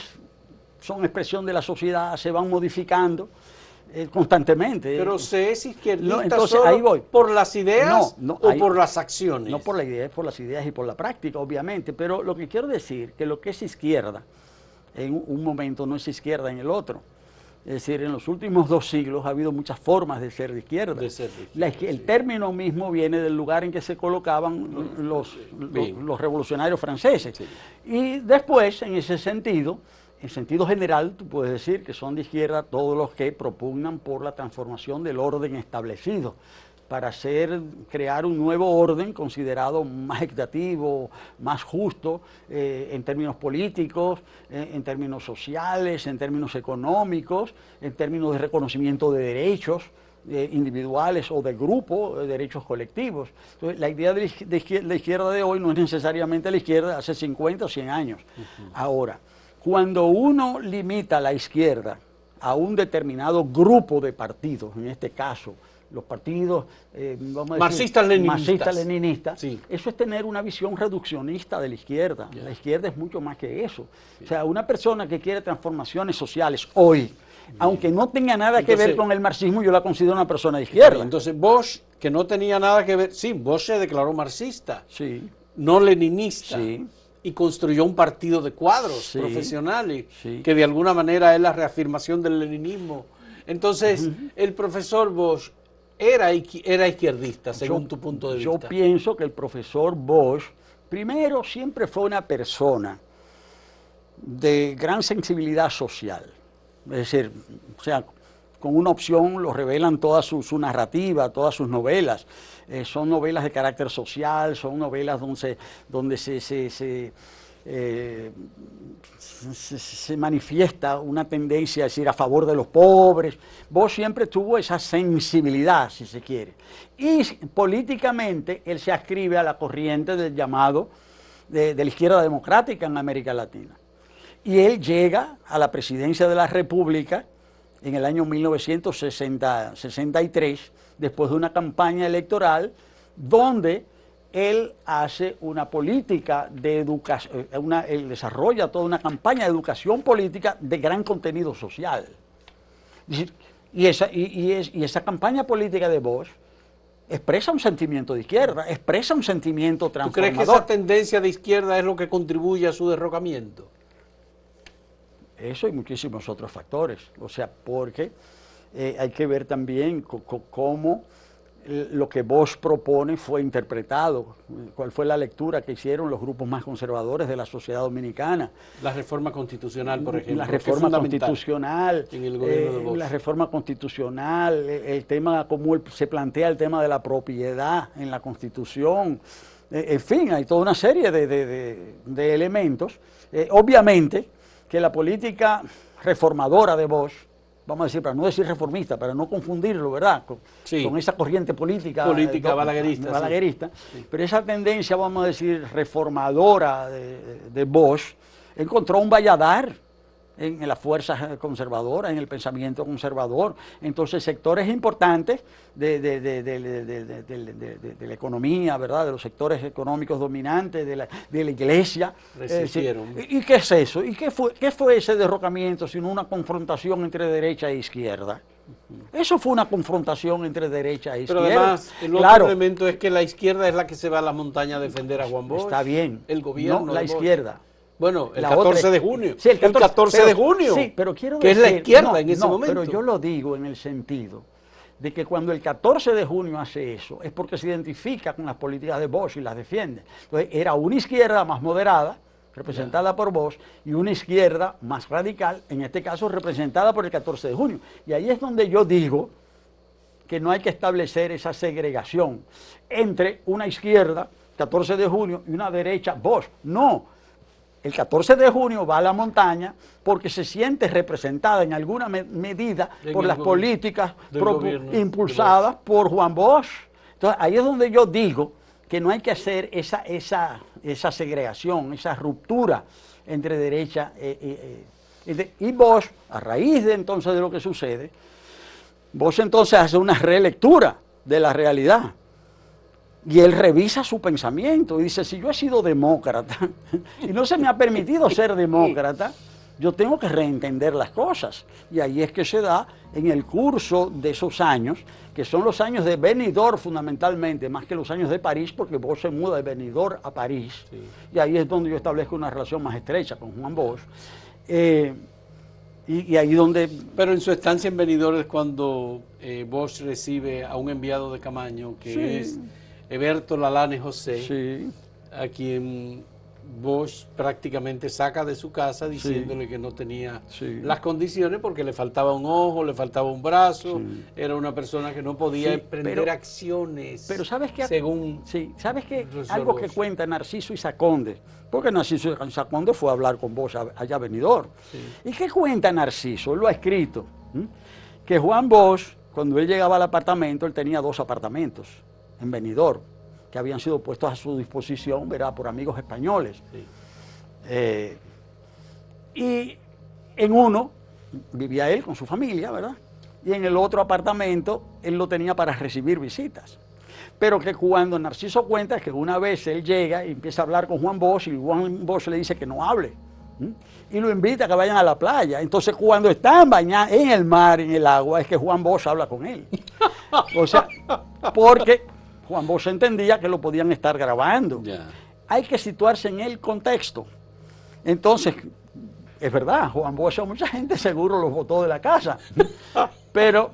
son expresión de la sociedad, se van modificando constantemente. Pero ¿se es izquierdista entonces, solo ahí voy. por las ideas o por las acciones? No por las ideas, por las ideas y por la práctica, obviamente. Pero lo que quiero decir que lo que es izquierda en un momento no es izquierda en el otro. Es decir, en los últimos 2 siglos ha habido muchas formas de ser de izquierda. El término mismo viene del lugar en que se colocaban los revolucionarios franceses. Sí. Y después, en ese sentido, en sentido general, tú puedes decir que son de izquierda todos los que propugnan por la transformación del orden establecido, para crear un nuevo orden considerado más equitativo, más justo en términos políticos, en términos sociales, en términos económicos, en términos de reconocimiento de derechos. individuales o de grupo, derechos colectivos. Entonces, la idea de la izquierda de hoy no es necesariamente la izquierda de hace 50 o 100 años. Ahora, cuando uno limita la izquierda a un determinado grupo de partidos, en este caso, los partidos marxistas-leninistas, sí. Eso es tener una visión reduccionista de la izquierda. La izquierda es mucho más que eso. O sea, una persona que quiere transformaciones sociales hoy, aunque no tenga nada que ver con el marxismo, yo la considero una persona de izquierda. Entonces Bosch, que no tenía nada que ver, sí, Bosch se declaró marxista, sí, no leninista, sí, y construyó un partido de cuadros profesionales, que de alguna manera es la reafirmación del leninismo. Entonces, el profesor Bosch era izquierdista, según tu punto de vista. Yo pienso que el profesor Bosch, primero, siempre fue una persona de gran sensibilidad social. Es decir, o sea, con una opción lo revelan toda su narrativa, todas sus novelas. Son novelas de carácter social, son novelas donde se manifiesta una tendencia, a decir, a favor de los pobres. Bosch siempre tuvo esa sensibilidad, si se quiere. Y políticamente él se adscribe a la corriente del llamado de la izquierda democrática en América Latina. Y él llega a la presidencia de la República en el año 1963, después de una campaña electoral donde él hace una política de educación, él desarrolla toda una campaña de educación política de gran contenido social. Y esa campaña política de Bosch expresa un sentimiento de izquierda, expresa un sentimiento transformador. ¿Tú crees que esa tendencia de izquierda es lo que contribuye a su derrocamiento? Eso y muchísimos otros factores, o sea, porque hay que ver también cómo lo que Bosch propone fue interpretado, cuál fue la lectura que hicieron los grupos más conservadores de la sociedad dominicana. La reforma constitucional, por ejemplo. La reforma constitucional, en el gobierno de Bosch. La reforma constitucional, el tema, cómo se plantea el tema de la propiedad en la Constitución. En fin, hay toda una serie de elementos. Obviamente que la política reformadora de Bosch, vamos a decir, para no decir reformista, para no confundirlo, ¿verdad? Con esa corriente política balaguerista. Sí. Pero esa tendencia, vamos a decir, reformadora de Bosch, encontró un valladar en las fuerzas conservadoras, en el pensamiento conservador. Entonces, sectores importantes de la economía, ¿verdad?, de los sectores económicos dominantes, de la iglesia. Resistieron. ¿Y qué es eso? ¿Y qué fue ese derrocamiento sino una confrontación entre derecha e izquierda? Eso fue una confrontación entre derecha e izquierda. Pero además, el otro elemento es que la izquierda es la que se va a la montaña a defender a Juan Bosch. Está bien. El gobierno. No, la izquierda. Bueno, el 14 de junio. Sí, el 14 de junio. Sí, pero quiero decir, que es la izquierda en ese momento. Pero yo lo digo en el sentido de que cuando el 14 de junio hace eso, es porque se identifica con las políticas de Bosch y las defiende. Entonces, era una izquierda más moderada, representada por Bosch, y una izquierda más radical, en este caso representada por el 14 de junio. Y ahí es donde yo digo que no hay que establecer esa segregación entre una izquierda, 14 de junio, y una derecha, Bosch. No. El 14 de junio va a la montaña porque se siente representada en alguna medida por las políticas impulsadas por Juan Bosch. Entonces, ahí es donde yo digo que no hay que hacer esa segregación, esa ruptura entre derecha y Bosch, a raíz de entonces de lo que sucede, Bosch entonces hace una relectura de la realidad. Y él revisa su pensamiento y dice, si yo he sido demócrata y no se me ha permitido ser demócrata, yo tengo que reentender las cosas. Y ahí es que se da en el curso de esos años, que son los años de Benidorm fundamentalmente, más que los años de París, porque Bosch se muda de Benidorm a París. Sí. Y ahí es donde yo establezco una relación más estrecha con Juan Bosch. Y ahí donde... Pero en su estancia en Benidorm es cuando Bosch recibe a un enviado de Camaño, que es Eberto Lalane José, a quien Bosch prácticamente saca de su casa diciéndole que no tenía las condiciones porque le faltaba un ojo, le faltaba un brazo, era una persona que no podía emprender acciones. Pero ¿sabes qué? Según ¿sabes qué? Algo que cuenta Narciso Izaconde, porque Narciso Izaconde fue a hablar con Bosch allá a Benidorm. ¿Y qué cuenta Narciso? Lo ha escrito, que Juan Bosch, cuando él llegaba al apartamento, él tenía 2 apartamentos en Benidorm, que habían sido puestos a su disposición, ¿verdad?, por amigos españoles. Sí. Y en uno vivía él con su familia, ¿verdad? Y en el otro apartamento él lo tenía para recibir visitas. Pero que cuando Narciso cuenta que una vez él llega y empieza a hablar con Juan Bosch, y Juan Bosch le dice que no hable, y lo invita a que vayan a la playa. Entonces cuando están bañados en el mar, en el agua, es que Juan Bosch habla con él. O sea, porque Juan Bosch entendía que lo podían estar grabando. Yeah. Hay que situarse en el contexto. Entonces, es verdad, Juan Bosch a mucha gente seguro los botó de la casa, pero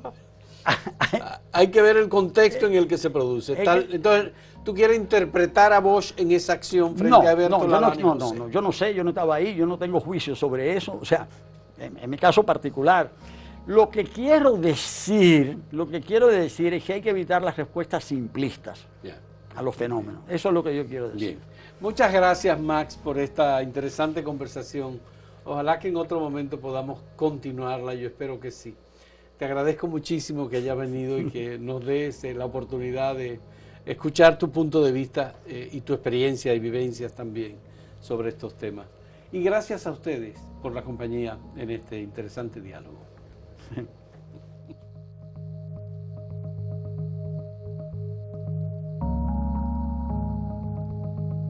hay que ver el contexto en el que se produce. Entonces, ¿tú quieres interpretar a Bosch en esa acción frente a Berto Lalani? No, yo no sé, yo no estaba ahí, yo no tengo juicio sobre eso. O sea, en mi caso particular, lo que quiero decir es que hay que evitar las respuestas simplistas a los fenómenos. Eso es lo que yo quiero decir. Bien. Muchas gracias, Max, por esta interesante conversación. Ojalá que en otro momento podamos continuarla, yo espero que sí. Te agradezco muchísimo que hayas venido y que nos des la oportunidad de escuchar tu punto de vista y tu experiencia y vivencias también sobre estos temas. Y gracias a ustedes por la compañía en este interesante diálogo.